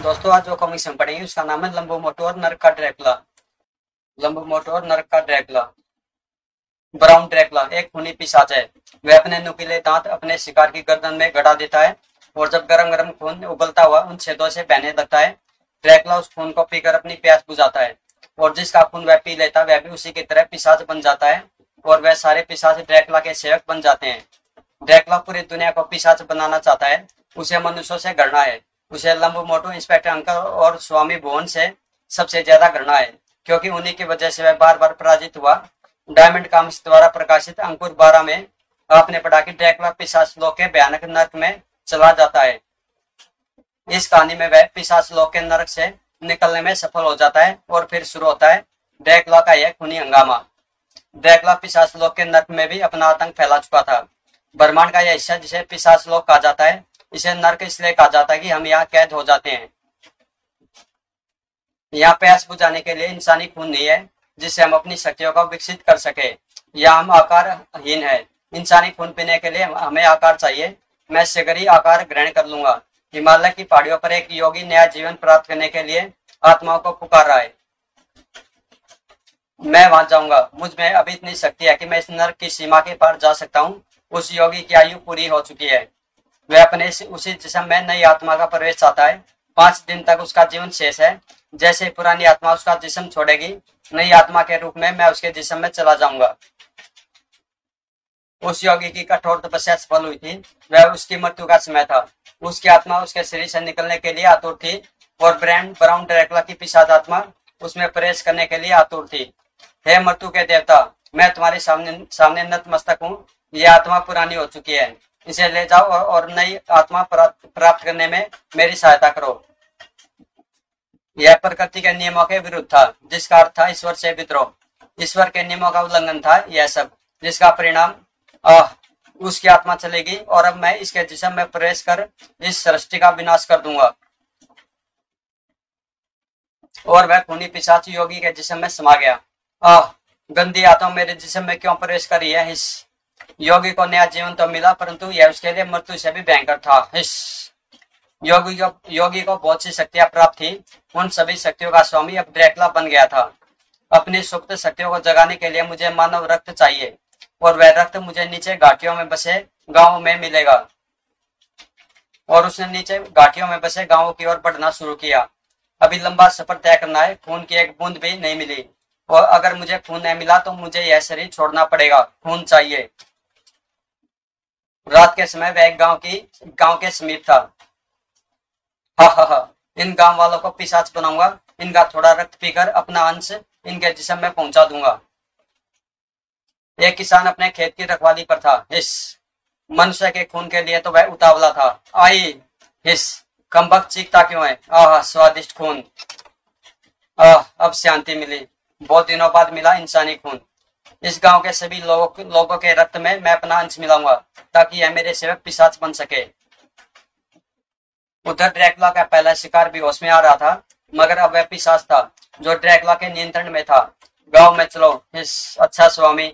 दोस्तों आज जो कॉमिक्स हम पढ़ेंगे उसका नाम है लंबो मोटो और नरक का ड्रैकुला। लंबो मोटो और नरक का ड्रैकुला। ब्राउन ड्रैकुला एक खूनी पिशाच है। वह अपने नुकीले दांत अपने शिकार की गर्दन में गड़ा देता है और जब गरम गरम खून उबलता हुआ उन छेदों से बहने लगता है, ड्रैकुला उस खून को पीकर अपनी प्यास बुझाता है और जिसका खून वह पी लेता वह भी उसी की तरह पिशाच बन जाता है और वह सारे पिशाच ड्रैकुला के सेवक बन जाते हैं। ड्रैकुला पूरी दुनिया को पिशाच बनाना चाहता है। उसे मनुष्यों से घृणा है। उसे लंबो मोटो, इंस्पेक्टर अंकल और स्वामी भुवन से सबसे ज्यादा घृणा है, क्योंकि उन्हीं की वजह से वह बार बार पराजित हुआ। डायमंड कॉमिक्स द्वारा प्रकाशित अंकुर 12 में आपने पढ़ा कि ड्रैकुला पिशाच लोक के भयानक नरक में चला जाता है। इस कहानी में वह पिशाच लोक के नरक से निकलने में सफल हो जाता है और फिर शुरू होता है ड्रैकुला का यह खूनी हंगामा। ड्रैकुला पिशाच लोक के नरक में भी अपना आतंक फैला चुका था। ब्रह्मांड का यह हिस्सा जिसे पिशाच लोक कहा जाता है, इसे नरक इसलिए कहा जाता है कि हम यहाँ कैद हो जाते हैं। यहाँ प्यास बुझाने के लिए इंसानी खून नहीं है जिससे हम अपनी शक्तियों को विकसित कर सके। या हम आकारहीन है। इंसानी खून पीने के लिए हमें आकार चाहिए। मैं शिगरी आकार ग्रहण कर लूंगा। हिमालय की पहाड़ियों पर एक योगी नया जीवन प्राप्त करने के लिए आत्माओं को पुकार रहा है। मैं वहां जाऊंगा। मुझ में अभी इतनी शक्ति है कि मैं इस नरक की सीमा के पार जा सकता हूँ। उस योगी की आयु पूरी हो चुकी है। वह अपने उसी जिस्म में नई आत्मा का प्रवेश चाहता है। 5 दिन तक उसका जीवन शेष है। जैसे पुरानी आत्मा उसका जिस्म छोड़ेगी, नई आत्मा के रूप में मैं उसके जिस्म में चला जाऊंगा। उस योगी की कठोर तपस्या सफल हुई थी। वह उसकी मृत्यु का समय था। उसकी आत्मा उसके शरीर से निकलने के लिए आतुर थी और ब्राउन ड्रैकुला की पिशाच आत्मा उसमें प्रवेश करने के लिए आतुर थी। हे मृत्यु के देवता, मैं तुम्हारे सामने नतमस्तक हूँ। यह आत्मा पुरानी हो चुकी है। इसे ले जाओ और नई आत्मा प्राप्त करने में मेरी सहायता करो। यह प्रकृति के नियमों के विरुद्ध था, जिसका अर्थ था ईश्वर से विद्रोह। ईश्वर के नियमों का उल्लंघन था यह सब, जिसका परिणाम उसकी आत्मा चलेगी और अब मैं इसके जिस्म में प्रवेश कर इस सृष्टि का विनाश कर दूंगा। और वह खूनी पिशाच योगी के जिस्म में समा गया। गंदी आत्मा मेरे जिस्म में क्यों प्रवेश कर रही है? इस योगी को नया जीवन तो मिला, परंतु यह उसके लिए मृत्यु से भी भयंकर था। योगी को बहुत सी शक्तियां प्राप्त थी। उन सभी शक्तियों का स्वामी अब ड्रैकुला बन गया था। अपनी सुप्त शक्तियों को जगाने के लिए मुझे मानव रक्त चाहिए और वह रक्त मुझे नीचे घाटियों में बसे गांवों में मिलेगा। और उसने नीचे घाटियों में बसे गांवों की ओर बढ़ना शुरू किया। अभी लंबा सफर तय करना है। खून की एक बूंद भी नहीं मिली और अगर मुझे खून नहीं मिला तो मुझे यह शरीर छोड़ना पड़ेगा। खून चाहिए। रात के समय वह एक गांव के समीप था। हा, इन गांव वालों को पिशाच बनाऊंगा। इनका थोड़ा रक्त पीकर अपना अंश इनके जिस्म में पहुंचा दूंगा। एक किसान अपने खेत की रखवाली पर था। इस मनुष्य के खून के लिए तो वह उतावला था। आई हिस कमबख्त चीखता क्यों है? स्वादिष्ट खून। अब शांति मिली। बहुत दिनों बाद मिला इंसानी खून। इस गांव के सभी लोगों के रक्त में मैं अपना अंश मिलाऊंगा ताकि यह मेरे सेवक पिशाच बन सके। उधर ड्रैकुला का पहला शिकार भी होश में आ रहा था, मगर अब वह पिशाच था जो ड्रैकुला के नियंत्रण में था। गांव में चलो। अच्छा स्वामी।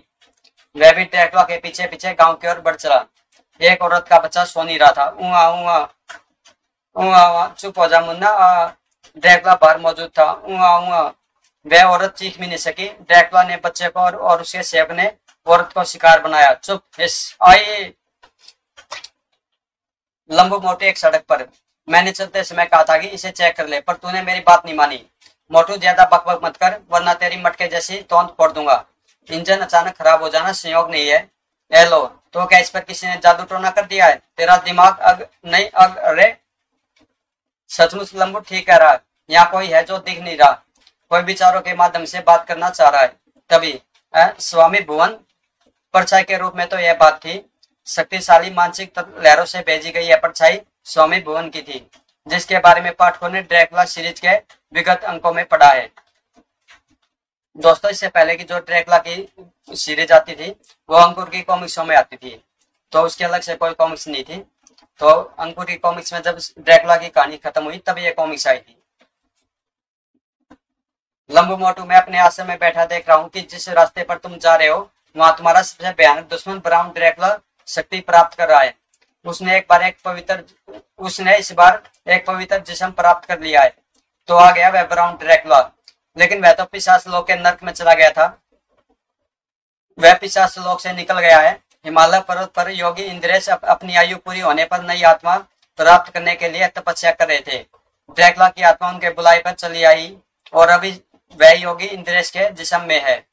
वह भी ड्रैकुला के पीछे पीछे गांव की ओर बढ़ चला। एक औरत का बच्चा सो नहीं रहा था। ऊआ ऊआ ऊआ। चुप हो जा मुन्ना। ड्रैकुला बाहर मौजूद था। ऊआ ऊआ। वह औरत चीख भी नहीं सकी। ड्रैकुला ने बच्चे को और उसके सेवक ने औरत को शिकार बनाया। चुप। आई लंबो मोटे एक सड़क पर। मैंने चलते समय कहा था कि इसे चेक कर ले, पर तूने मेरी बात नहीं मानी। मोटू ज्यादा बकबक मत कर, वरना तेरी मटके जैसी तोंद फोड़ दूंगा। इंजन अचानक खराब हो जाना संयोग नहीं है। हेलो, तो क्या इस पर किसी ने जादू टोना कर दिया है? तेरा दिमाग नहीं अरे सचमुच लंबू ठीक कह रहा है। यहाँ कोई है जो दिख नहीं रहा। कोई विचारों के माध्यम से बात करना चाह रहा है। तभी स्वामी भुवन परछाई के रूप में तो यह बात थी। शक्तिशाली मानसिक लहरों से भेजी गई यह परछाई स्वामी भुवन की थी, जिसके बारे में पाठकों ने ड्रैकुला सीरीज के विगत अंकों में पढ़ा है। दोस्तों, इससे पहले की जो ड्रैकुला की सीरीज आती थी वो अंकुर की कॉमिक्सों में आती थी, तो उसके अलग से कोई कॉमिक्स नहीं थी। तो अंकुर की कॉमिक्स में जब ड्रैकुला की कहानी खत्म हुई तब ये कॉमिक्स आई थी। लंबू मोटू, मैं अपने आश्रम में बैठा देख रहा हूँ कि जिस रास्ते पर तुम जा रहे हो वहां तुम्हारा सबसे भयानक दुश्मन ब्राउन ड्रैकुला शक्ति प्राप्त कर रहा है। उसने एक बार एक पवित्र उसने इस बार एक पवित्र जिस्म प्राप्त कर लिया है। तो आ गया वह ब्राउन ड्रैकुला, लेकिन वह तो पिशाच लोक के नर्क में चला गया था। वह पिशाच लोक से निकल गया है। हिमालय पर्वत पर योगी इंद्रेश अपनी आयु पूरी होने पर नई आत्मा प्राप्त करने के लिए तपस्या कर रहे थे। ड्रैकुला की आत्मा उनके बुलाई पर चली आई और अभी वह योगी इंद्रेश के जिस्म में है।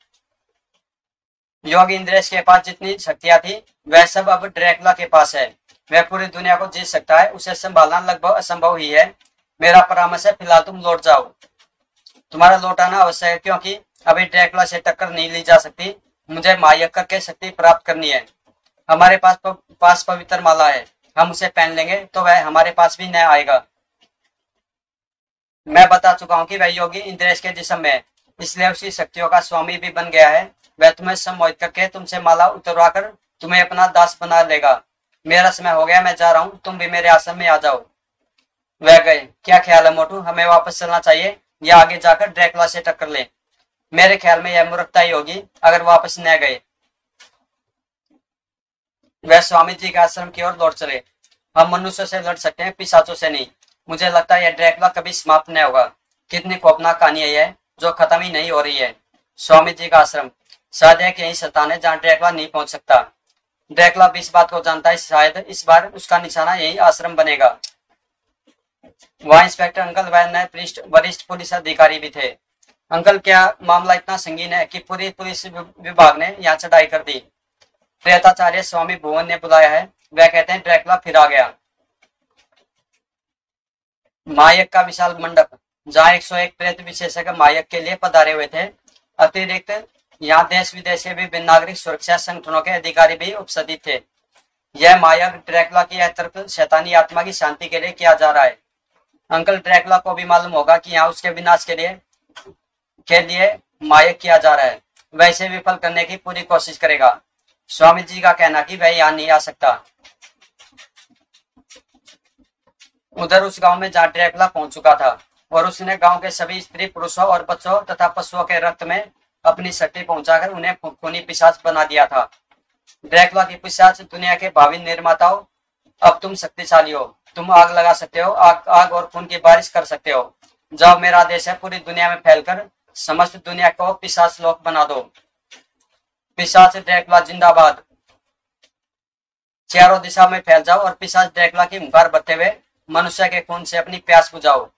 योगी इंद्रेश के पास जितनी शक्तियां थी वह सब अब ड्रैकुला के पास है। वह पूरी दुनिया को जीत सकता है, उसे संभालना लगभग असंभव ही है। मेरा परामर्श है फिलहाल तुम लौट जाओ। तुम्हारा लौट आना आवश्यक है, क्योंकि अभी ड्रैकुला से टक्कर नहीं ली जा सकती। मुझे मायक्कर के शक्ति प्राप्त करनी है। हमारे पास पवित्र माला है, हम उसे पहन लेंगे तो वह हमारे पास भी न आएगा। मैं बता चुका हूँ कि वह योगी इंद्रेश के जिस्म में है, इसलिए उसकी शक्तियों का स्वामी भी बन गया है। वह तुम्हें सम्मोहित करके तुमसे माला उतरवा कर तुम्हें अपना दास बना लेगा। मेरा समय हो गया, मैं जा रहा हूँ, तुम भी मेरे आश्रम में आ जाओ। वह गए। क्या ख्याल है मोटू, हमें वापस चलना चाहिए या आगे जाकर ड्रैकुला से टक्कर ले? मेरे ख्याल में यह मूर्खता ही होगी अगर वापस न गए। वह स्वामी जी के आश्रम की ओर लौट चले। हम मनुष्यों से लड़ सकते हैं, पिशाचों से नहीं। मुझे लगता है यह ड्रैकुला कभी समाप्त न होगा। कितनी खौफनाक कहानी है यह, जो खत्म ही नहीं हो रही है। स्वामी जी का आश्रम शायद एक यही स्थान है जहाँ ड्रैकुला नहीं पहुंच सकता। ड्रैकुला भी इस बात को जानता है, शायद इस बार उसका निशाना यही आश्रम बनेगा। वहाँ इंस्पेक्टर अंकल व नए वरिष्ठ पुलिस अधिकारी भी थे। अंकल, क्या मामला इतना संगीन है कि पूरी पुलिस विभाग ने यहाँ चढ़ाई कर दी? प्रेताचार्य स्वामी भुवन ने बुलाया है। वह कहते हैं ड्रैकुला फिर आ गया। मायक का विशाल मंडप, जहाँ 101 प्रेत विशेषज्ञ मायक के लिए पधारे हुए थे। अतिरिक्त यहाँ देश विदेश के विभिन्न नागरिक सुरक्षा संगठनों के अधिकारी भी उपस्थित थे। यह मायक ड्रैकुला की यह तर्क शैतानी आत्मा की शांति के लिए किया जा रहा है। अंकल, ड्रैकुला को भी मालूम होगा कि यहाँ उसके विनाश के लिए मायक किया जा रहा है। वह इसे विफल करने की पूरी कोशिश करेगा। स्वामी जी का कहना कि वह यहाँ नहीं आ सकता। उधर उस गांव में जहाँ ड्रैकुला पहुंच चुका था और उसने गांव के सभी स्त्री पुरुषों और बच्चों तथा पशुओं के रक्त में अपनी शक्ति पहुंचाकर उन्हें खूनी पिशाच बना दिया था। ड्रैकुला की पिशाच दुनिया के भावी निर्माताओं, अब तुम शक्तिशाली हो। तुम आग लगा सकते हो, आग और खून की बारिश कर सकते हो। जब मेरा आदेश है पूरी दुनिया में फैलकर समस्त दुनिया को पिशाच लोक बना दो। पिशाच ड्रैकुला जिंदाबाद। चारों दिशा में फैल जाओ और पिशाच ड्रैकुला की मुखार भरते हुए मनुष्य के खून से अपनी प्यास बुझाओ।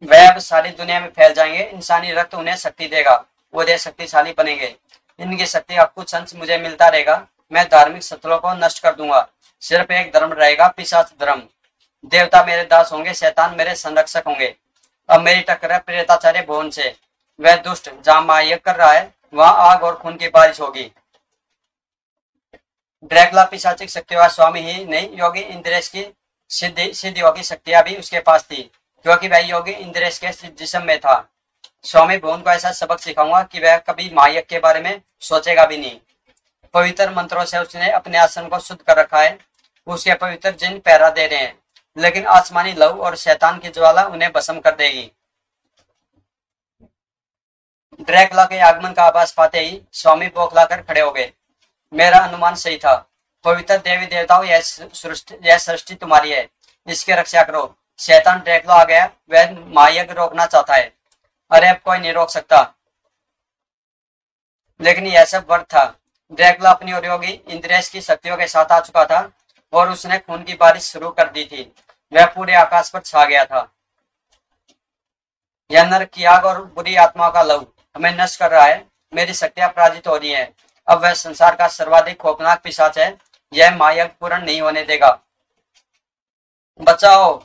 वह अब सारी दुनिया में फैल जाएंगे। इंसानी रक्त उन्हें शक्ति देगा, वो देश शक्तिशाली बनेंगे। इनकी शक्ति का कुछ अंश मुझे मिलता रहेगा। मैं धार्मिक शत्रुओं को नष्ट कर दूंगा। सिर्फ एक धर्म रहेगा, पिशाच धर्म। देवता मेरे दास होंगे, शैतान मेरे संरक्षक होंगे। अब मेरी टक्कर है प्रेताचार्य भुवन से। वह दुष्ट जहां मायक कर रहा है वहां आग और खून की बारिश होगी। ड्रैकुला पिशाचिक शक्तियों का स्वामी ही नहीं, योगी इंद्रेश की सिद्धियों की शक्तियां भी उसके पास थी, क्योंकि वह योगी इंद्रेश के जिस्म में था। स्वामी भुवन को ऐसा सबक सिखाऊंगा कि वह कभी मायक के बारे में सोचेगा भी नहीं। पवित्र मंत्रों से उसने अपने आश्रम को शुद्ध कर रखा है। उसके पवित्र जिन पहरा दे रहे हैं, लेकिन आसमानी लहू और शैतान की ज्वाला उन्हें भस्म कर देगी। ड्रैकुला के आगमन का आभास पाते ही स्वामी बौखलाकर खड़े हो गए। मेरा अनुमान सही था। पवित्र देवी देवताओं, यह सृष्टि तुम्हारी है, इसकी रक्षा करो। शैतान ड्रैकुला आ गया, वह मायक रोकना चाहता है। अरे अब कोई नहीं रोक सकता। लेकिन यह सब व्यर्थ था। ड्रैकुला अपनी और योगी इंद्रेश की शक्तियों के साथ आ चुका था और उसने खून की बारिश शुरू कर दी थी। वह पूरे आकाश पर छा गया था। यह नरक की आग और बुरी आत्माओं का लहू हमें नष्ट कर रहा है। मेरी शक्तियां पराजित हो रही हैं। अब वह संसार का सर्वाधिक खौफनाक पिशाच है। यह मायक पूर्ण नहीं होने देगा। बचाओ,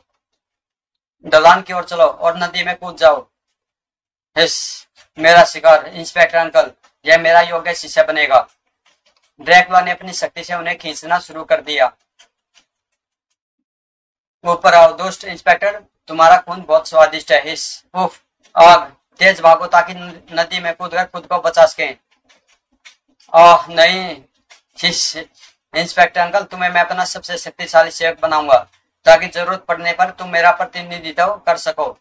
ढलान की ओर चलो और नदी में कूद जाओ। हिस, मेरा शिकार इंस्पेक्टर अंकल, यह मेरा योग्य शिष्य बनेगा। ड्रैकुला ने अपनी शक्ति से उन्हें खींचना शुरू कर दिया। ऊपर आओ दुष्ट इंस्पेक्टर, तुम्हारा खून बहुत स्वादिष्ट है। हिस, उफ, आग, तेज भागो ताकि नदी में कूदकर खुद को बचा सकें। आह नहीं। हिस, इंस्पेक्टर अंकल, तुम्हें मैं अपना सबसे शक्तिशाली सेवक बनाऊंगा ताकि जरूरत पड़ने पर तुम मेरा प्रतिनिधित्व कर सको।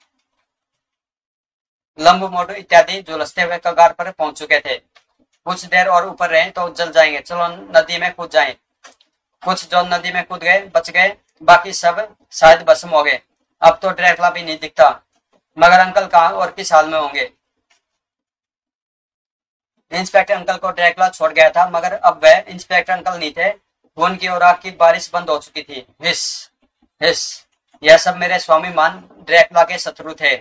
लंबू मोटू इत्यादि झुलसते हुए कगार पर पहुंच चुके थे। कुछ देर और ऊपर रहे तो जल जाएंगे। चलो नदी में कूद जाएं। कुछ जो नदी में कूद गए बच गए, बाकी सब शायद भस्म हो गए। अब तो ड्रैकुला भी नहीं दिखता, मगर अंकल कहाँ और किस हाल में होंगे। इंस्पेक्टर अंकल को ड्रैकुला छोड़ गया था, मगर अब वह इंस्पेक्टर अंकल नहीं थे। खून की और आग की बारिश बंद हो चुकी थी। हिस हिस, यह सब मेरे स्वामी मान ड्रैकुला के शत्रु थे।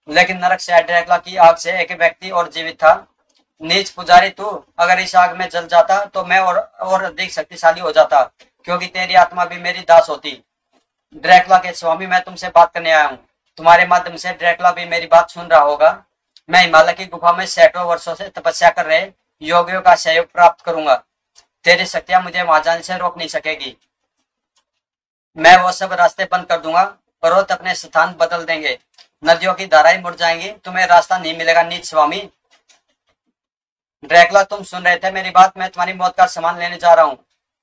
लेकिन नरक से ड्रैकुला की आग से एक व्यक्ति और जीवित था। नीच पुजारी तू, अगर इस आग में जल जाता तो मैं और अधिक शक्तिशाली हो जाता, क्योंकि तेरी आत्मा भी मेरी दास होती। ड्रैकुला के स्वामी, मैं तुमसे बात करने आया हूँ। तुम्हारे माध्यम से ड्रैकुला भी मेरी बात सुन रहा होगा। मैं हिमालय की गुफा में सैकड़ों वर्षों से तपस्या कर रहे योगियों का सहयोग प्राप्त करूंगा। तेरी शक्तियां मुझे वहां जाने से रोक नहीं सकेगी। मैं वो सब रास्ते बंद कर दूंगा, पर्वत अपने स्थान बदल देंगे, नदियों की धाराएं मुड़ जाएंगी, तुम्हें रास्ता नहीं मिलेगा नीच स्वामी। ड्रैकुला, तुम सुन रहे थे मेरी बात? मैं तुम्हारी मौत का सामान लेने जा रहा हूँ।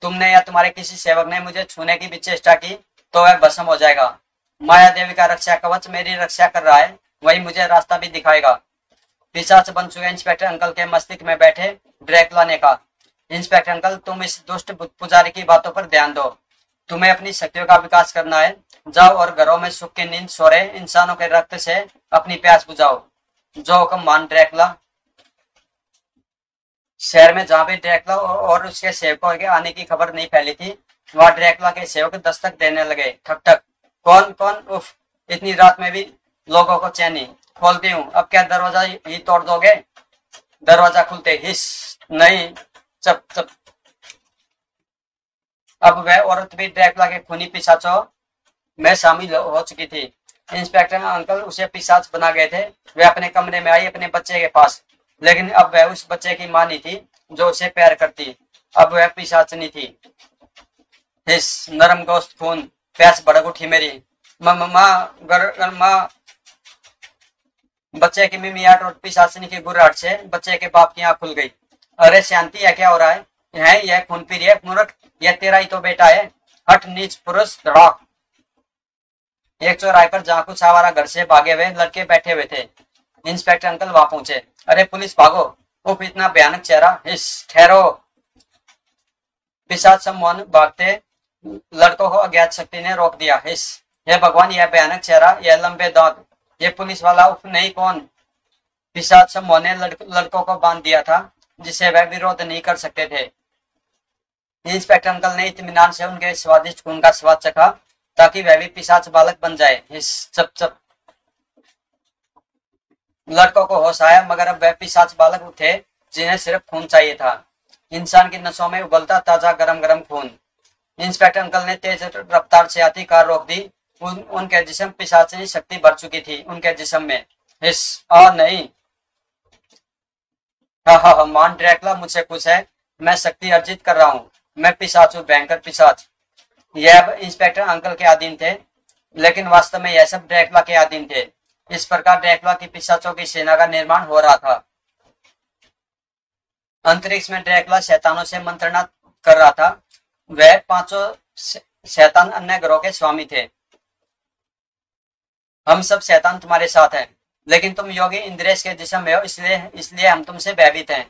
तुमने या तुम्हारे किसी सेवक ने मुझे छूने की भी चेष्टा की तो वह भस्म हो जाएगा। माया देवी का रक्षा कवच मेरी रक्षा कर रहा है, वही मुझे रास्ता भी दिखाएगा। पिशाच बन चुके इंस्पेक्टर अंकल के मस्तिष्क में बैठे ड्रैकुला ने कहा, इंस्पेक्टर अंकल, तुम इस दुष्ट पुजारी की बातों पर ध्यान दो। तुम्हें अपनी शक्तियों का विकास करना है। जाओ और घरों में सुख की नींद सो रहे इंसानों के रक्त से अपनी प्यास बुझाओ। जो हुक्म मान ड्रैकुला। शहर में जहां भी ड्रैकुला और उसके सेवकों के आने की खबर नहीं फैली थी, वहां ड्रैकुला के सेवक दस्तक देने लगे। ठक ठक, कौन कौन? उफ, इतनी रात में भी लोगों को चैन नहीं। खोलती हूँ, अब क्या दरवाजा ही तोड़ दोगे? दरवाजा खुलते, हिस नहीं, चप चप। अब वह औरत भी ड्रैकुला के खूनी पिशाचों में शामिल हो चुकी थी। इंस्पेक्टर अंकल उसे पिशाच बना गए थे। वे अपने कमरे में आई अपने बच्चे के पास, लेकिन अब वह उस बच्चे की मां नहीं थी जो उसे प्यार करती। अब वह पिशाचनी थी। हिस, नरम गोश्त खून, प्यास भड़क उठी मेरी। माँ, बच्चे की मिमियाट और पिशाचनी की गुर्राहट से बच्चे के बाप की आंख खुल गई। अरे शांति, यह क्या हो रहा है? यह खून पी रही है मूर्ख, यह तेरा ही तो बेटा है। हट नीच पुरुष, धड़ाक। एक चौराहे पर जहां कुछ आवारा घर से भागे हुए लड़के बैठे हुए थे। इंस्पेक्टर अंकल वहां पहुंचे। अरे पुलिस, भागो! उफ, इतना भयानक चेहरा! हिस, ठहरो! पिशाच सम्मोहन भागते लड़कों को अज्ञात शक्ति ने रोक दिया। हिस, हे भगवान, यह भयानक चेहरा, यह लंबे दांत, ये पुलिस वाला उफ नहीं कौन? पिशाच सम्मोहन ने लड़कों को बांध दिया था, जिसे वह विरोध नहीं कर सकते थे। इंस्पेक्टर अंकल ने इत्मीनान से उनके स्वादिष्ट खून का स्वाद चखा, ताकि वह भी पिशाच बालक बन जाए। हिस, चप चप। लड़कों को होश आया, मगर अब वह पिशाच बालक थे जिन्हें सिर्फ खून चाहिए था। इंसान की नसों में उबलता ताजा गरम गरम खून। इंस्पेक्टर अंकल ने तेज रफ्तार से आती कार रोक दी। उनके जिस्म पिशाचनी शक्ति भर चुकी थी उनके जिस्म में। हिस, नहीं। हा, मान ड्रैकुला, मुझसे कुछ है। मैं शक्ति अर्जित कर रहा हूँ। मैं पिशाच हूँ, भयंकर पिशाच। यह अब इंस्पेक्टर अंकल के अधीन थे, लेकिन वास्तव में यह सब ड्रैकुला के अधीन थे। इस प्रकार ड्रैकुला की पिशाचों की सेना का निर्माण हो रहा था। अंतरिक्ष में ड्रैकुला शैतानों से मंत्रणा कर रहा था। वह पांचों शैतान अन्य ग्रहों के स्वामी थे। हम सब शैतान तुम्हारे साथ हैं, लेकिन तुम योगी इंद्रेश के जिस्म में हो, इसलिए हम तुमसे भयभीत हैं,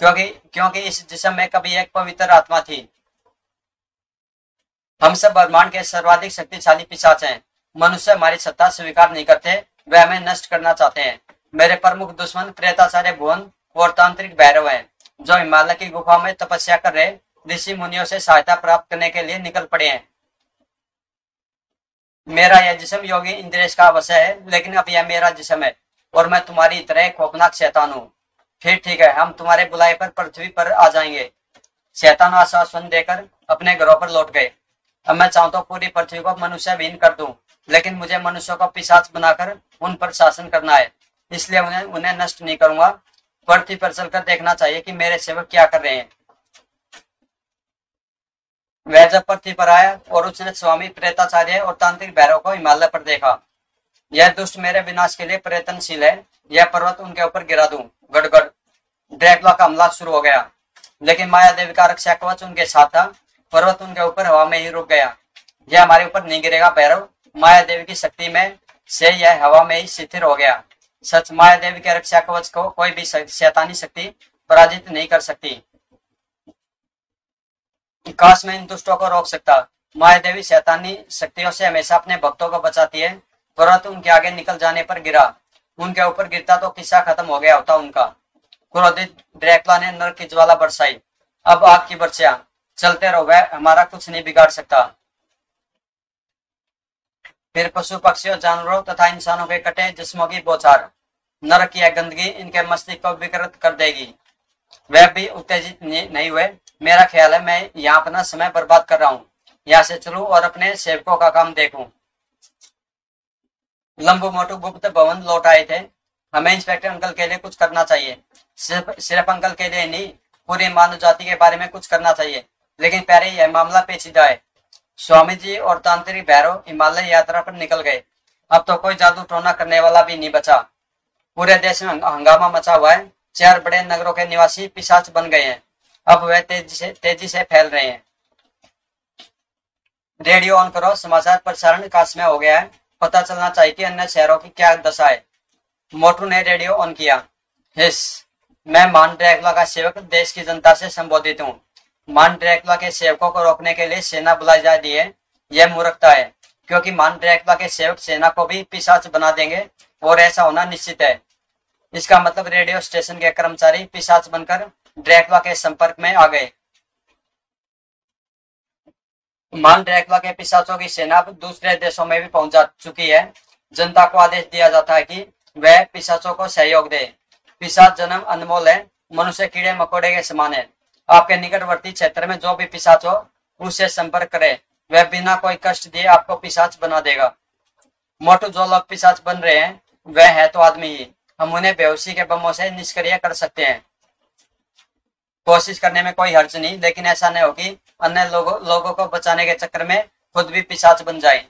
क्योंकि इस जिस्म में कभी एक पवित्र आत्मा थी। हम सब ब्रह्मांड के सर्वाधिक शक्तिशाली पिशाच हैं। मनुष्य हमारी सत्ता स्वीकार नहीं करते, वे हमें नष्ट करना चाहते हैं। मेरे प्रमुख दुश्मन प्रेताचार्य भुवन और तांत्रिक भैरव हैं, जो हिमालय की गुफा में तपस्या कर रहे ऋषि मुनियों से सहायता प्राप्त करने के लिए निकल पड़े हैं। मेरा यह जिस्म योगी इंद्रेश का अवश्य है, लेकिन अब यह मेरा जिस्म है और मैं तुम्हारी तरह खौफनाक शैतान हूँ। फिर ठीक है, हम तुम्हारे बुलाए पर पृथ्वी पर आ जाएंगे। शैतान आश्वासन देकर अपने घरों पर लौट गए। अब मैं चाहूं तो पूरी पृथ्वी को मनुष्य विहीन कर दूं, लेकिन मुझे मनुष्यों को पिशाच बनाकर उन पर शासन करना है, इसलिए उन्हें नष्ट नहीं करूंगा। पृथ्वी पर चलकर देखना चाहिए कि मेरे सेवक क्या कर रहे हैं। वह जब पृथ्वी पर आया और उसने स्वामी प्रेताचार्य और तांत्रिक भैरव को हिमालय पर देखा। यह दुष्ट मेरे विनाश के लिए प्रयत्नशील है, यह पर्वत उनके ऊपर गिरा दूं। गड़गड़। ड्रैकुला का हमला शुरू हो गया, लेकिन माया देवी का रक्षा कवच उनके साथ था। पर्वत उनके ऊपर हवा में ही रुक गया। यह हमारे ऊपर नहीं गिरेगा भैरव, माया देवी की शक्ति में से यह हवा में ही शिथिल हो गया। सच, माया देवी के रक्षा कवच को कोई भी शैतानी शक्ति पराजित नहीं कर सकती। काश मैं इन दुष्टों को रोक सकता। माया देवी शैतानी शक्तियों से हमेशा अपने भक्तों को बचाती है, परंतु उनके आगे निकल जाने पर गिरा, उनके ऊपर गिरता तो किस्सा खत्म हो गया होता उनका। क्रोधित ड्रैकुला ने नरक की ज्वाला बरसाई। अब आग की बर्छियां चलते रहो, वह हमारा कुछ नहीं बिगाड़ सकता। फिर पशु पक्षियों जानवरों तथा इंसानों के कटे जिस्मों की बौछार, नरक की यह गंदगी इनके मस्तिष्क को विकृत कर देगी। वह भी उत्तेजित नहीं हुए। मेरा ख्याल है मैं यहाँ अपना समय बर्बाद कर रहा हूँ, यहाँ से चलूं और अपने सेवकों का काम देखूं। लंबू मोटू गुप्त भवन लौट आए थे। हमें इंस्पेक्टर अंकल के लिए कुछ करना चाहिए, सिर्फ अंकल के लिए नहीं, पूरी मानव जाति के बारे में कुछ करना चाहिए। लेकिन प्यारे, यह मामला पेचीदा है। स्वामी जी और तांत्रिक भैरव हिमालय यात्रा पर निकल गए। अब तो कोई जादू टोना करने वाला भी नहीं बचा। पूरे देश में हंगामा मचा हुआ है। 4 बड़े नगरों के निवासी पिशाच बन गए हैं। अब वह तेजी से फैल रहे हैं। रेडियो ऑन करो, समाचार प्रसारण का समय हो गया है। पता चलना चाहिए कि अन्य शहरों की क्या दशा है। मोटू ने रेडियो ऑन किया। हिस, मैं मान ड्रैकुला का सेवक देश की जनता से संबोधित हूँ। मान ड्रैकुला के सेवकों को रोकने के लिए सेना बुलाई जा रही है। यह मूर्खता है, क्योंकि मान ड्रैकुला के सेवक सेना को भी पिशाच बना देंगे और ऐसा होना निश्चित है। इसका मतलब रेडियो स्टेशन के कर्मचारी पिशाच बनकर ड्रैकुला के संपर्क में आ गए। मान ड्रैकुला के पिशाचों की सेना अब दूसरे देशों में भी पहुंच चुकी है। जनता को आदेश दिया जाता है कि वह पिशाचों को सहयोग दे। पिशाच जन्म अनमोल है, मनुष्य कीड़े मकोड़े के समान है। आपके निकटवर्ती क्षेत्र में जो भी पिशाच हो, उससे संपर्क करे। वह बिना कोई कष्ट दिए आपको पिशाच बना देगा। मोटू, जो लोग पिशाच बन रहे हैं वह है तो आदमी ही। हम उन्हें बेहोशी के बमों से निष्क्रिय कर सकते हैं। कोशिश करने में कोई हर्ज नहीं, लेकिन ऐसा नहीं हो कि अन्य लोगों को बचाने के चक्कर में खुद भी पिशाच बन जाए।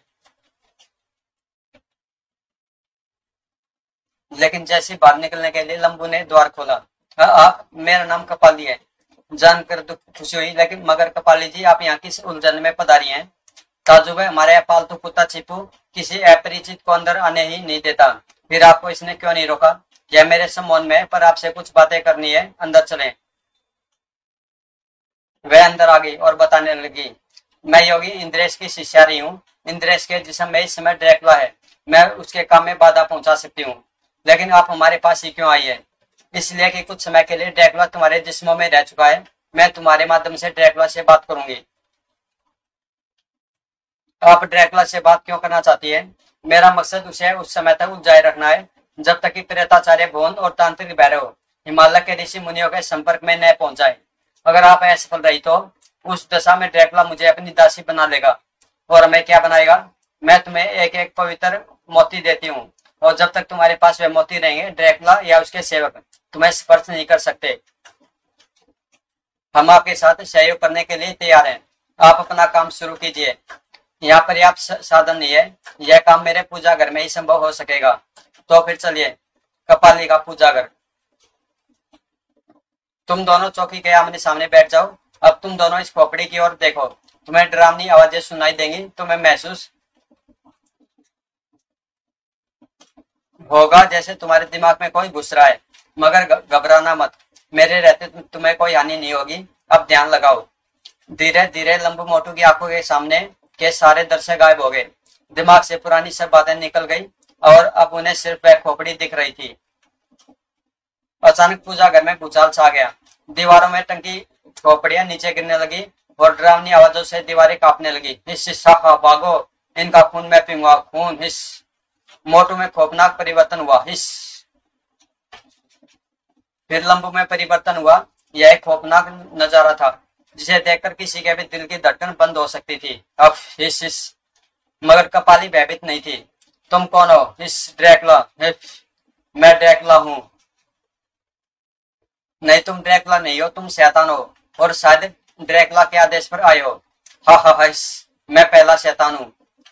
लेकिन जैसे बाहर निकलने के लिए लंबू ने द्वार खोला। आप, मेरा नाम कपाली है। जानकर खुशी हुई, लेकिन मगर कपाली जी, आप यहाँ किस उलझन में पधारी हैं? ताजुब है, हमारे यहाँ पालतू कुत्ता चिपू किसी अपरिचित को अंदर आने ही नहीं देता। फिर आपको इसने क्यों नहीं रोका? यह मेरे सम्मान में है, पर आपसे कुछ बातें करनी है। अंदर चलें। वह अंदर आ गई और बताने लगी, मैं योगी इंद्रेश की शिष्या रही हूँ। इंद्रेश के जिस्म में इस समय ड्रैकुला है। मैं उसके काम में बाधा पहुंचा सकती हूँ। लेकिन आप हमारे पास ही क्यों आई है? इसलिए कि कुछ समय के लिए ड्रैकुला तुम्हारे जिस्मों में रह चुका है। मैं तुम्हारे माध्यम से ड्रैकुला से बात करूंगी। आप ड्रैकुला से बात क्यों करना चाहती है? मेरा मकसद उसे उस समय तक उलझाए रखना है जब तक कि प्रेताचार्य भुवन और तांत्रिक भैरव हिमालय के ऋषि मुनियों के संपर्क में न पहुंच जाए। अगर आप असफल रही तो उस दशा में ड्रैकुला मुझे अपनी दासी बना लेगा। और हमें क्या बनाएगा? मैं तुम्हें एक एक पवित्र मोती देती हूँ, और जब तक तुम्हारे पास वे मोती रहेंगे, ड्रैकुला या उसके सेवक तुम्हें स्पर्श नहीं कर सकते। हम आपके साथ सहयोग करने के लिए तैयार हैं। आप अपना काम शुरू कीजिए। यहाँ पर्याप्त साधन नहीं है। यह काम मेरे पूजा घर में ही संभव हो सकेगा। तो फिर चलिए, कपाली का पूजा घर। तुम दोनों चौकी के आमने सामने बैठ जाओ। अब तुम दोनों इस खोपड़ी की ओर देखो। तुम्हें डरावनी आवाजें सुनाई देंगी। तुम्हें महसूस होगा जैसे तुम्हारे दिमाग में कोई घुस रहा है, मगर घबराना मत। मेरे रहते तुम्हें कोई हानि नहीं होगी। अब ध्यान लगाओ। धीरे धीरे लंबू मोटू की आंखों के सामने के सारे दृश्य गायब हो गए। दिमाग से पुरानी सब बातें निकल गई और अब उन्हें सिर्फ वह खोपड़ी दिख रही थी। अचानक पूजा घर में भूचाल छा गया। दीवारों में टंकी खोपड़ियां नीचे गिरने लगी और डरावनी आवाजों से दीवारें कांपने लगी। हिस, भागो, इनका खून मैं पीऊंगा, खून। हिस। मोटू में खौफनाक परिवर्तन हुआ। हिस। फिर लंबू में परिवर्तन हुआ। यह एक खौफनाक नजारा था जिसे देखकर किसी के भी दिल की धड़कन बंद हो सकती थी। अब हिस हिस। मगर कपाली भयभीत नहीं थी। तुम कौन हो? हिस। ड्रैकुला। मैं ड्रैकुला हूँ। नहीं, तुम ड्रैकुला नहीं हो, तुम शैतान हो, और शायद ड्रैकुला के आदेश पर आए हो। हा हा हस। मैं पहला शैतान हूँ।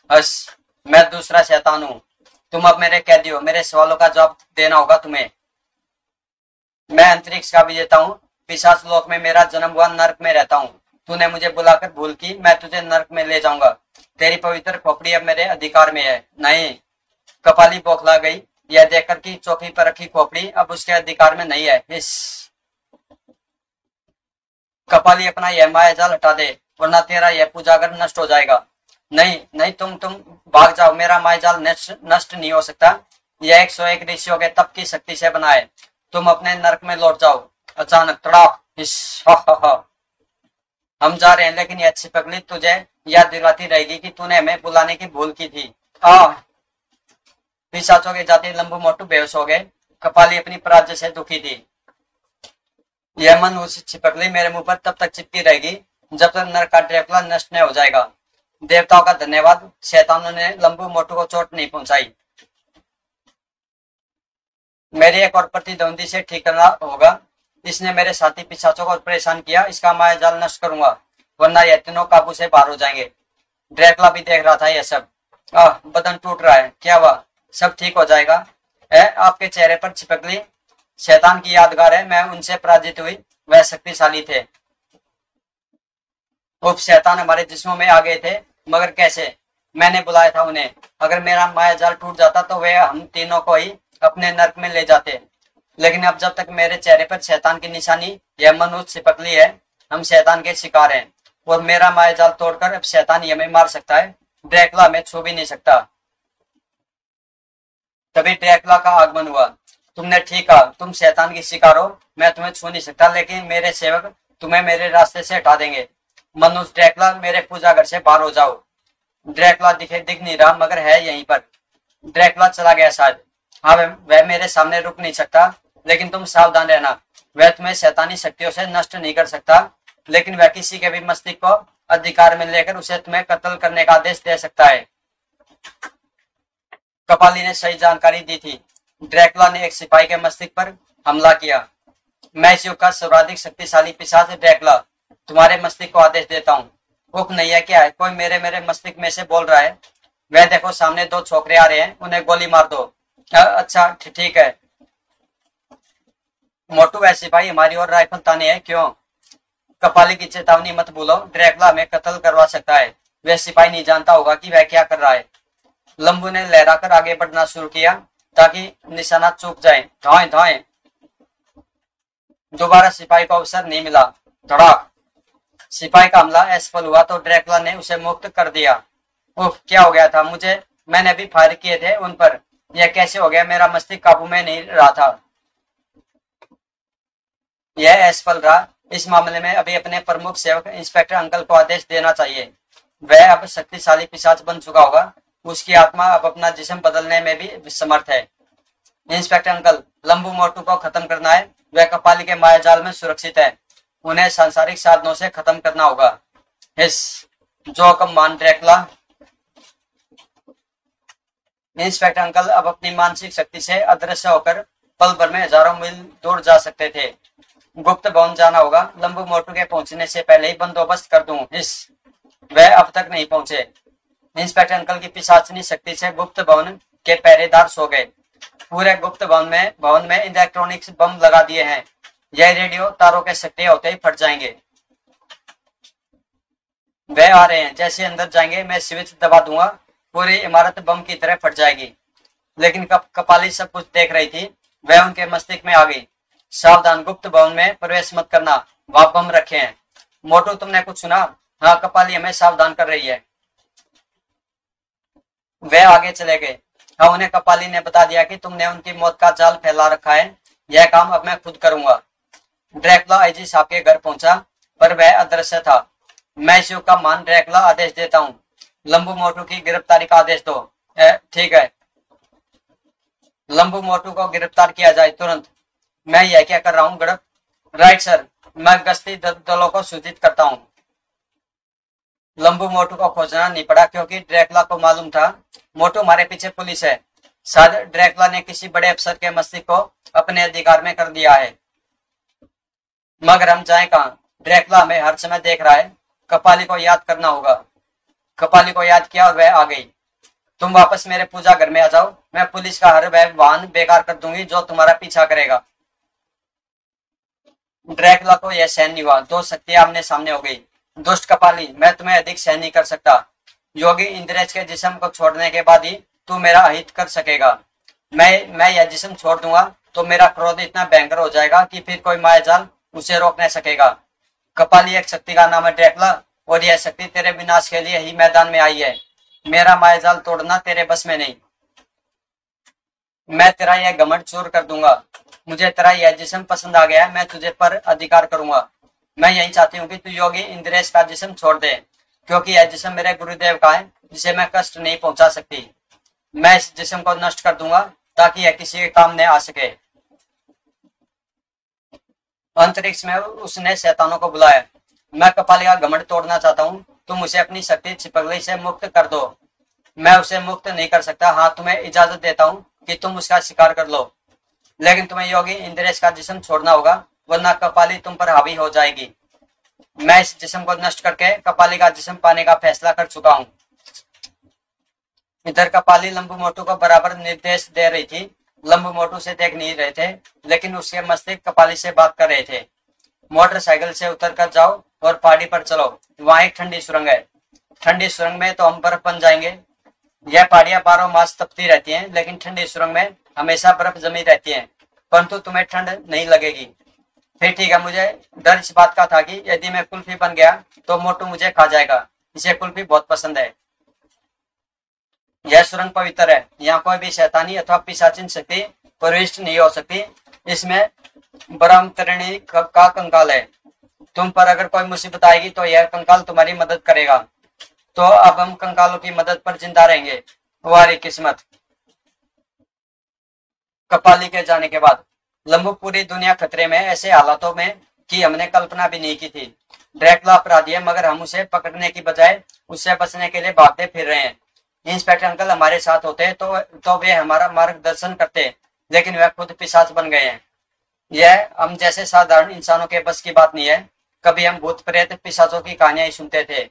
हस। मैं दूसरा शैतान हूँ। तुम अब मेरे कैदी हो। मेरे सवालों का जवाब देना होगा तुम्हें। मैं अंतरिक्ष का विजेता हूँ। पिशाच लोक में मेरा जन्म हुआ, नर्क में रहता हूँ। तूने मुझे बुलाकर भूल की, मैं तुझे नर्क में ले जाऊंगा। तेरी पवित्र खोपड़ी अब मेरे अधिकार में है। नहीं। कपाली बौखला गई, यह देखकर कि चौकी पर रखी खोपड़ी अब उसके अधिकार में नहीं है। इस कपाली, अपना यह माया जाल हटा दे। वरना तेरा यह पूजागर नष्ट हो जाएगा। नहीं नहीं, तुम भाग जाओ, मेरा मायाजाल नष्ट नहीं हो सकता। यह 101 ऋषियों के तप की शक्ति से बना है। तुम अपने नरक में लौट जाओ। अचानक तड़ाक, हम जा रहे हैं, लेकिन यह छिपकली तुझे याद दिलाती रहेगी कि तूने हमें बुलाने की भूल की थी। पिशाचों के जाते लंबू मोटू बेहोश हो गए। कपाली अपनी पराजय से दुखी थी। यह मन उस छिपकली मेरे मुंह पर तब तक चिपकी रहेगी जब तक नरक का ड्रैकुला नष्ट नहीं हो जाएगा। देवताओं का धन्यवाद, शैतानों ने लंबू मोटू को चोट नहीं पहुंचाई। मेरे एक और प्रतिद्वंदी से ठीक करना होगा। इसने मेरे साथी पिशाचों को परेशान किया। इसका मायाजाल नष्ट करूंगा, वरना यह तीनों काबू से बाहर हो जाएंगे। ड्रैकुला भी देख रहा था यह सब। बदन टूट रहा है, क्या हुआ? सब ठीक हो जाएगा। आपके चेहरे पर छिपकली शैतान की यादगार है। मैं उनसे पराजित हुई, वह शक्तिशाली थे। उप शैतान हमारे जिस्मों में आ गए थे, मगर कैसे? मैंने बुलाया था उन्हें। अगर मेरा मायाजाल टूट जाता तो वे हम तीनों को ही अपने नर्क में ले जाते। लेकिन अब जब तक मेरे चेहरे पर शैतान की निशानी यह मनुष्य छिपकली है, हम शैतान के शिकार हैं। और मेरा मायाजाल तोड़कर अब शैतान ही हमें मार सकता है, ड्रैकुला हमें छू भी नहीं सकता। तभी ड्रैकुला का आगमन हुआ। तुमने ठीक कहा, तुम शैतान की शिकार हो, मैं तुम्हें छू नहीं सकता, लेकिन मेरे सेवक तुम्हें मेरे रास्ते से हटा देंगे। मनुष्य ड्रैकुला, मेरे पूजा घर से बाहर हो जाओ। ड्रैकुला दिख नहीं रहा, मगर है यहीं पर। ड्रैकुला चला गया शायद। हाँ, वह मेरे सामने रुक नहीं सकता, लेकिन तुम सावधान रहना। वह तुम्हें शैतानी शक्तियों से नष्ट नहीं कर सकता, लेकिन वह किसी के भी मस्तिष्क को अधिकार में लेकर उसे तुम्हें कत्ल करने का आदेश दे सकता है। कपाली ने सही जानकारी दी थी। ड्रैकुला ने एक सिपाही के मस्तिष्क पर हमला किया। मैं इस युग का सर्वाधिक शक्तिशाली पिशाच ड्रैकुला तुम्हारे मस्तिष्क को आदेश देता हूँ। उप नैया क्या है? कोई मेरे मस्तिष्क में से बोल रहा है। वह देखो, सामने दो छोकरे आ रहे हैं, उन्हें गोली मार दो। अच्छा ठीक है मोटू, वह सिपाही हमारी ओर राइफल ताने है, क्यों? कपाली की चेतावनी मत भूलो, ड्रैकुला हमें कत्ल करवा सकता है। वह सिपाही नहीं जानता होगा कि वह क्या कर रहा है। लंबू ने लहराकर आगे बढ़ना शुरू किया ताकि निशाना चूक जाए। धाएं धाएं। दोबारा सिपाही को अवसर नहीं मिला। धड़ाक। सिपाही का हमला असफल हुआ तो ड्रैकुला ने उसे मुक्त कर दिया। उफ, क्या हो गया था मुझे? मैंने अभी फायर किए थे उन पर। यह कैसे हो गया? मेरा मस्तिष्क काबू में नहीं रहा था। यह असफल रहा। इस मामले में अभी अपने प्रमुख सेवक इंस्पेक्टर अंकल को आदेश देना चाहिए। वह अब शक्तिशाली पिशाच बन चुका होगा। उसकी आत्मा अब अपना जिस्म बदलने में भी समर्थ है। इंस्पेक्टर अंकल, लंबू मोटू को खत्म करना है। वह कपाली के मायाजाल में सुरक्षित है। उन्हें सांसारिक साधनों से खत्म करना होगा। हिस, जो हुक्म मान ड्रैकुला। इंस्पेक्टर अंकल अब अपनी मानसिक शक्ति से अदृश्य होकर पल भर में हजारों मील दूर जा सकते थे। गुप्त भवन जाना होगा। लंबू मोटू के पहुंचने से पहले ही बंदोबस्त कर दूं। हिस, वह अब तक नहीं पहुंचे। इंस्पेक्टर अंकल की पिशाचनी शक्ति से गुप्त भवन के पहरेदार सो गए। पूरे गुप्त भवन में इलेक्ट्रॉनिक्स बम लगा दिए हैं। यह रेडियो तारों के सक्रिय होते ही फट जाएंगे। वह आ रहे हैं। जैसे अंदर जाएंगे मैं स्विच दबा दूंगा, पूरी इमारत बम की तरह फट जाएगी। लेकिन कपाली सब कुछ देख रही थी। वह उनके मस्तिष्क में आ गई। सावधान, गुप्त भवन में प्रवेश मत करना, वहां बम रखे हैं। मोटू, तुमने कुछ सुना? हाँ, कपाली हमें सावधान कर रही है। वे आगे चले गए। हाँ, उन्हें कपाली ने बता दिया कि तुमने उनकी मौत का जाल फैला रखा है। यह काम अब मैं खुद करूंगा। ड्रैकुला आईजी साहब के घर पहुंचा, पर वह अदृश्य था। मैं इस युग का मान ड्रैकुला आदेश देता हूँ। लंबू मोटू की गिरफ्तारी का आदेश दो। ठीक है। लंबू मोटू को गिरफ्तार किया जाए तुरंत। मैं यह क्या कर रहा हूँ गड़क? राइट सर, मैं गश्ती दलों को सूचित करता हूँ। लंबू मोटू को खोजना नहीं पड़ा, क्योंकि ड्रैकुला को मालूम था मोटू हमारे पीछे पुलिस है। शायद ड्रैकुला ने किसी बड़े अफसर के मस्तिष्क को अपने अधिकार में कर दिया है। मगर हम जाए कहाँ? ड्रैकुला हमें हर समय देख रहा है। कपाली को याद करना होगा। कपाली को याद किया और वह आ गई। तुम वापस मेरे पूजा घर में आ जाओ। मैं पुलिस का हर वह वाहन बेकार कर दूंगी जो तुम्हारा पीछा करेगा। ड्रैकुला को यह सहन नहीं हुआ। दो शक्तियां आमने सामने हो गई। दुष्ट कपाली, मैं तुम्हें अधिक सहन नहीं कर सकता। योगी इंद्रेश के जिस्म को छोड़ने के बाद ही तू मेरा अहित कर सकेगा। मैं यह जिस्म छोड़ दूंगा तो मेरा क्रोध इतना भयंकर हो जाएगा कि फिर कोई मायाजाल उसे रोक नहीं सकेगा। कपाली एक शक्ति का नाम है ड्रैकुला, और यह शक्ति तेरे विनाश के लिए ही मैदान में आई है। मेरा मायाजाल तोड़ना तेरे बस में नहीं। मैं तेरा यह घमंड चूर कर दूंगा। मुझे तेरा यह जिस्म पसंद आ गया है, मैं तुझे पर अधिकार करूंगा। मैं यही चाहती हूँ कि तू योगी इंद्रेश का जिस्म छोड़ दे, क्योंकि यह जिस्म मेरे गुरुदेव का है, जिसे मैं कष्ट नहीं पहुंचा सकती। मैं इस जिस्म को नष्ट कर दूंगा ताकि यह किसी के काम न आ सके। अंतरिक्ष में उसने शैतानों को बुलाया। मैं कपाली का घमंड तोड़ना चाहता हूँ, तुम उसे अपनी शक्ति छिपकली से मुक्त कर दो। मैं उसे मुक्त नहीं कर सकता। हाँ, तुम्हें इजाजत देता हूँ कि तुम उसका शिकार कर लो, लेकिन तुम्हें योगी इंद्रेश का जिस्म छोड़ना होगा, वरना कपाली तुम पर हावी हो जाएगी। मैं इस जिस्म को नष्ट करके कपाली का जिस्म पाने का फैसला कर चुका हूँ। इधर कपाली लंबू मोटू को बराबर निर्देश दे रही थी। लंबू मोटू से देख नहीं रहे थे, लेकिन उसके मस्तिष्क कपाली से बात कर रहे थे। मोटरसाइकिल से उतर कर जाओ और पहाड़ी पर चलो, वहां एक ठंडी सुरंग है। ठंडी सुरंग में तो हम बर्फ बन जाएंगे। यह पहाड़ियां 12 मास तपती रहती हैं, लेकिन ठंडी सुरंग में हमेशा बर्फ जमी रहती है, परंतु तुम्हें ठंड नहीं लगेगी। फिर ठीक है। मुझे डर इस बात का था कि यदि मैं कुल्फी बन गया तो मोटू मुझे खा जाएगा। इसे कुल्फी बहुत पसंद है। यह सुरंग पवित्र है, यहाँ कोई भी शैतानी अथवा पिशाचिन शक्ति प्रविष्ट नहीं हो सकती। इसमें ब्रह्मतरणी का कंकाल है। तुम पर अगर कोई मुसीबत आएगी तो यह कंकाल तुम्हारी मदद करेगा। तो अब हम कंकालों की मदद पर जिंदा रहेंगे। तुम्हारी किस्मत। कपाली के जाने के बाद लंबू पूरी दुनिया खतरे में, ऐसे हालातों में कि हमने कल्पना भी नहीं की थी। ड्रैकुला अपराधी है, मगर हम उसे पकड़ने की बजाय उससे बचने के लिए भागते फिर रहे हैं। इंस्पेक्टर अंकल हमारे साथ होते तो वे हमारा मार्गदर्शन करते, लेकिन वे खुद पिशाच बन गए हैं। यह हम जैसे साधारण इंसानों के बस की बात नहीं है। कभी हम भूत प्रेत पिशाचों की कहानियां सुनते थे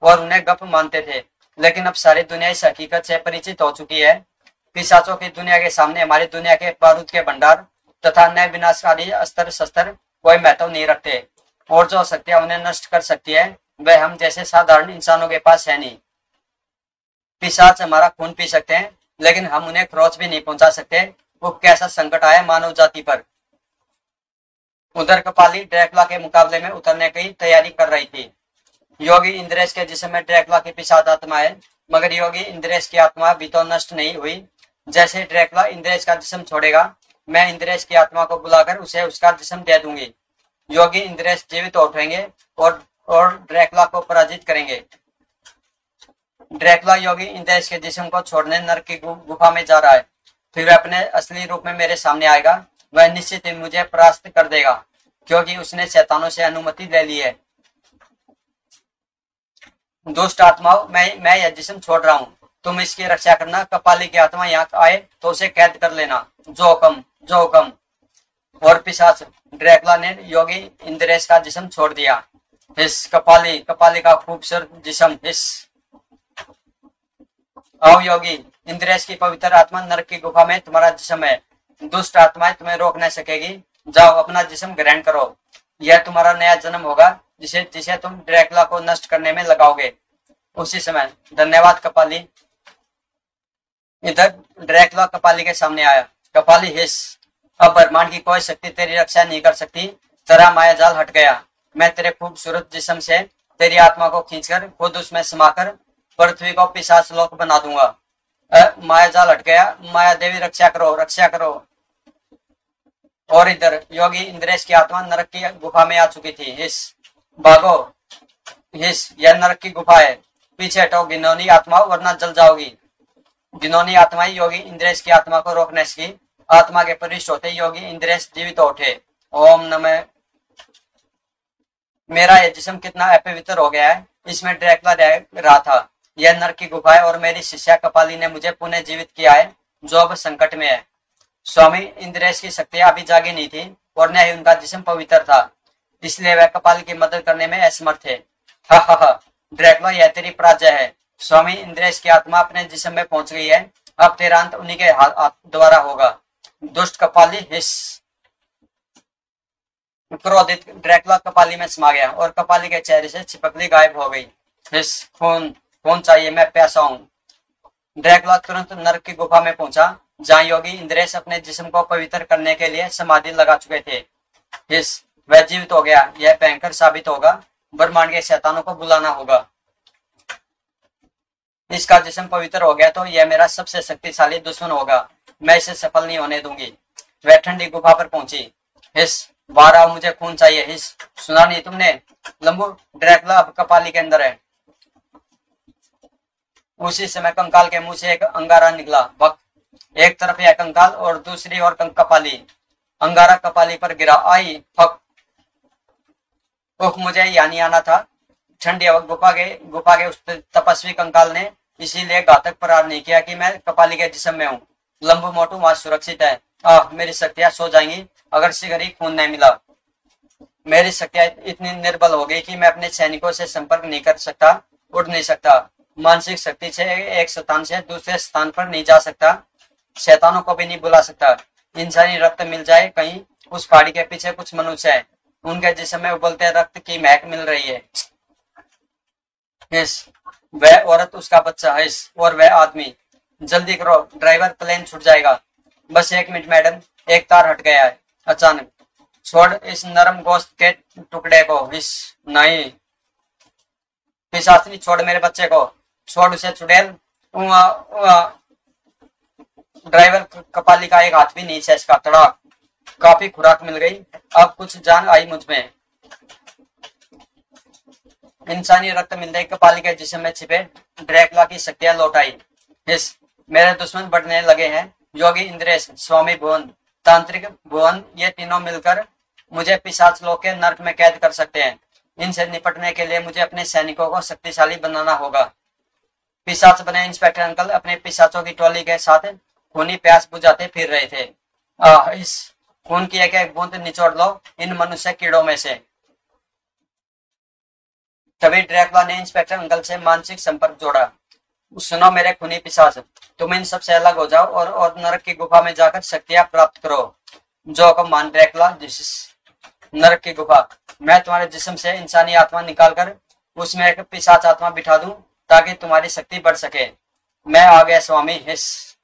और उन्हें गप मानते थे, लेकिन अब सारी दुनिया इस हकीकत से परिचित हो चुकी है। पिशाचों की दुनिया के सामने हमारी दुनिया के बारूद के भंडार तथा नए विनाशकारी अस्त्र शस्त्र कोई महत्व नहीं रखते, और जो शक्तियां उन्हें नष्ट कर सकती है वह हम जैसे साधारण इंसानों के पास है नहीं। पिशाच हमारा खून पी सकते हैं, लेकिन हम उन्हें खरोच भी नहीं पहुंचा सकते। वो कैसा संकट आया मानव जाति पर। उधर कपाली ड्रैकुला के मुकाबले में उतरने की तैयारी कर रही थी। योगी इंद्रेश के जिस्म में ड्रैकुला की पिशाच आत्मा है, मगर योगी इंद्रेश की आत्मा भी तो नष्ट नहीं हुई। जैसे ड्रैकुला इंद्रेश का जिस्म छोड़ेगा, मैं इंद्रेश की आत्मा को बुलाकर उसे उसका जिस्म दे दूंगी। योगी इंद्रेश जीवित उठेंगे और ड्रैकुला को पराजित करेंगे। ड्रैकुला योगी इंद्रेश के जिस्म को छोड़ने नरक की गुफा में जा रहा है। फिर वह अपने असली रूप में मेरे सामने आएगा। वह निश्चित ही मुझे परास्त कर देगा, क्योंकि उसने शैतानों से अनुमति ले ली है। दुष्ट आत्माओं, मैं यह जिस्म छोड़ रहा हूँ, तुम इसकी रक्षा करना। कपाली की आत्मा यहाँ आए तो उसे कैद कर लेना। जो हुक्म, जो हुक्म। और पिशाच ड्रैकुला ने योगी इंद्रेश का जिस्म छोड़ दिया। हिस कपाली, कपाली का खूबसूरत जिस्म। हिस आओ योगी इंद्रेश की पवित्र आत्मा, नरक की गुफा में तुम्हारा जिस्म है। दुष्ट आत्माएं तुम्हें रोक न सकेगी। जाओ अपना जिस्म ग्रहण करो। यह तुम्हारा नया जन्म होगा, जिसे तुम ड्रैकुला को नष्ट करने में लगाओगे उसी समय। धन्यवाद कपाली। इधर ड्रैकुला कपाली के सामने आया। कपाली हिस, अब ब्रह्मांड की कोई शक्ति तेरी रक्षा नहीं कर सकती। तेरा मायाजाल हट गया। मैं तेरे खूबसूरत जिस्म से तेरी आत्मा को खींचकर खुद उसमें समाकर पृथ्वी को पिशाच लोक बना दूंगा। मायाजाल हट गया। माया देवी रक्षा करो, रक्षा करो। और इधर योगी इंद्रेश की आत्मा नरक की गुफा में आ चुकी थी। हिस भागो। हिस, यह नरक की गुफा है। पीछे हटो घिनौनी आत्मा, वरना जल जाओगी। घिनौनी आत्माएं योगी इंद्रेश की आत्मा को रोकने की आत्मा के परिष्ट होते योगी इंद्रेश जीवित उठे। ओम नमः। मेरा यह जिस्म कितना अपवित्र हो गया है। इसमें ड्रैकुला रह रहा था। यह नरक की गुफा है और मेरी शिष्या कपाली ने मुझे पुनः जीवित किया है, जो अब संकट में है। स्वामी इंद्रेश की शक्तियां अभी जागी नहीं थी और न ही उनका जिस्म पवित्र था, इसलिए वह कपाली की मदद करने में असमर्थ थे। हा, ड्रैकुला, यह तेरी पराजय है। स्वामी इंद्रेश की आत्मा अपने जिस्म में पहुंच गई है। अब तेरा अंत उन्हीं के द्वारा होगा। दुष्ट कपाली। हिस। क्रोधित ड्रैकुला कपाली में समा गया और कपाली के चेहरे से छिपकली गायब हो गई। हिस, खून, खून चाहिए, मैं प्यासा हूँ। ड्रैकुला तुरंत नरक की गुफा में पहुंचा, जहाँ योगी इंद्रेश अपने जिस्म को पवित्र करने के लिए समाधि लगा चुके थे। हिस, वह जीवित हो गया। यह भयंकर साबित होगा ब्रह्मांड के शैतानों को बुलाना होगा। इसका जिस्म पवित्र हो गया तो यह मेरा सबसे शक्तिशाली दुश्मन होगा, मैं इसे सफल नहीं होने दूंगी। वह ठंडी गुफा पर पहुंची। हिस, बाहर आओ, मुझे खून चाहिए। हिस, सुना नहीं तुमने? लंबू ड्रैकुला अब कपाली के अंदर है। उसी समय कंकाल के मुंह से एक अंगारा निकला। बक, एक तरफ यह कंकाल और दूसरी ओर कपाली। अंगारा कपाली पर गिरा। आई फक, उफ, मुझे यहाँ नहीं आना था। ठंडी गुफा के उस तपस्वी कंकाल ने इसीलिए घातक प्रहार नहीं किया कि मैं कपाली के जिस्म में हूँ। लंबू मोटू वहां सुरक्षित है। मेरी शक्तियां सो जाएंगी अगर शीघ्र ही खून नहीं मिला। मेरी शक्तियां इतनी निर्बल हो गई कि मैं अपने सैनिकों से संपर्क नहीं कर सकता, उड़ नहीं सकता, मानसिक शक्ति से एक स्थान से दूसरे स्थान पर नहीं जा सकता, शैतानों को भी नहीं बुला सकता। इंसानी रक्त मिल जाए कहीं। उस पहाड़ी के पीछे कुछ मनुष्य है, उनके जिस्म में उबलते रक्त की महक मिल रही है। यस, वह औरत, उसका बच्चा है, और वह आदमी। जल्दी करो ड्राइवर, प्लेन छूट जाएगा। बस 1 मिनट मैडम, एक तार हट गया है अचानक। छोड़ इस नरम गोश्त के टुकड़े को। हिस, नहीं पिशाचनी, छोड़ मेरे बच्चे को, छोड़ उसे चुड़ैल। ड्राइवर कपाली का एक हाथ भी नहीं है इसका। तड़ा, काफी खुराक मिल गई, अब कुछ जान आई मुझ में। इंसानी रक्त मिलते कपाली के जिस्म में छिपे ड्रैकुला की शक्तियां लौट आई। इस, मेरे दुश्मन बढ़ने लगे हैं। योगी इंद्रेश, स्वामी भुवन, तांत्रिक भुवन, ये तीनों मिलकर मुझे पिशाच लोक के नर्क में कैद कर सकते हैं। इनसे निपटने के लिए मुझे अपने सैनिकों को शक्तिशाली बनाना होगा। पिशाच बने इंस्पेक्टर अंकल अपने पिशाचों की टोली के साथ खूनी प्यास बुझाते फिर रहे थे। इस खून की एक एक बूंद निचोड़ लो इन मनुष्य कीड़ों में से। तभी ड्रैकुला ने इंस्पेक्टर अंकल से मानसिक संपर्क जोड़ा। सुनो मेरे खूनी पिशाच, तुम इन सबसे अलग हो जाओ और नरक की गुफा में जाकर शक्तियां प्राप्त करो। जो हुक्म मान ड्रैकुला। नरक की गुफा, मैं तुम्हारे जिस्म से इंसानी आत्मा निकालकर उसमें एक पिशाच आत्मा बिठा दूं ताकि तुम्हारी शक्ति बढ़ सके। मैं आ गया स्वामी। हिस,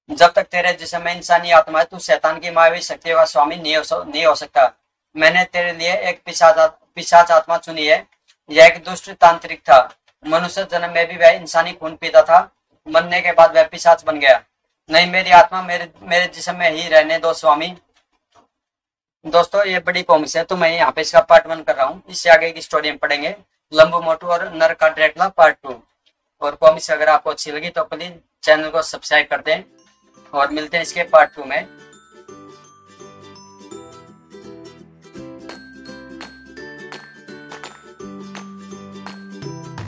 जब तक तेरे जिस्म में इंसानी आत्मा है तू शैतान की मायावी शक्तियों का स्वामी नहीं हो सकता। मैंने तेरे लिए एक पिशाच आत्मा चुनी है। यह एक दुष्ट तांत्रिक था। मनुष्य जन्म में भी वह इंसानी खून पीता था, मरने के बाद वह पिशाच बन गया। नहीं, मेरी आत्मा मेरे जिस्म में ही रहने दो स्वामी। दोस्तों, ये बड़ी कॉमिक्स है तो मैं यहाँ पे इसका पार्ट 1 कर रहा हूँ। इससे आगे की स्टोरी हम पढ़ेंगे, लंबू मोटू और नरक का ड्रैकुला पार्ट 2। और कॉमिक्स अगर आपको अच्छी लगी तो प्लीज चैनल को सब्सक्राइब कर दें और मिलते हैं इसके पार्ट 2 में।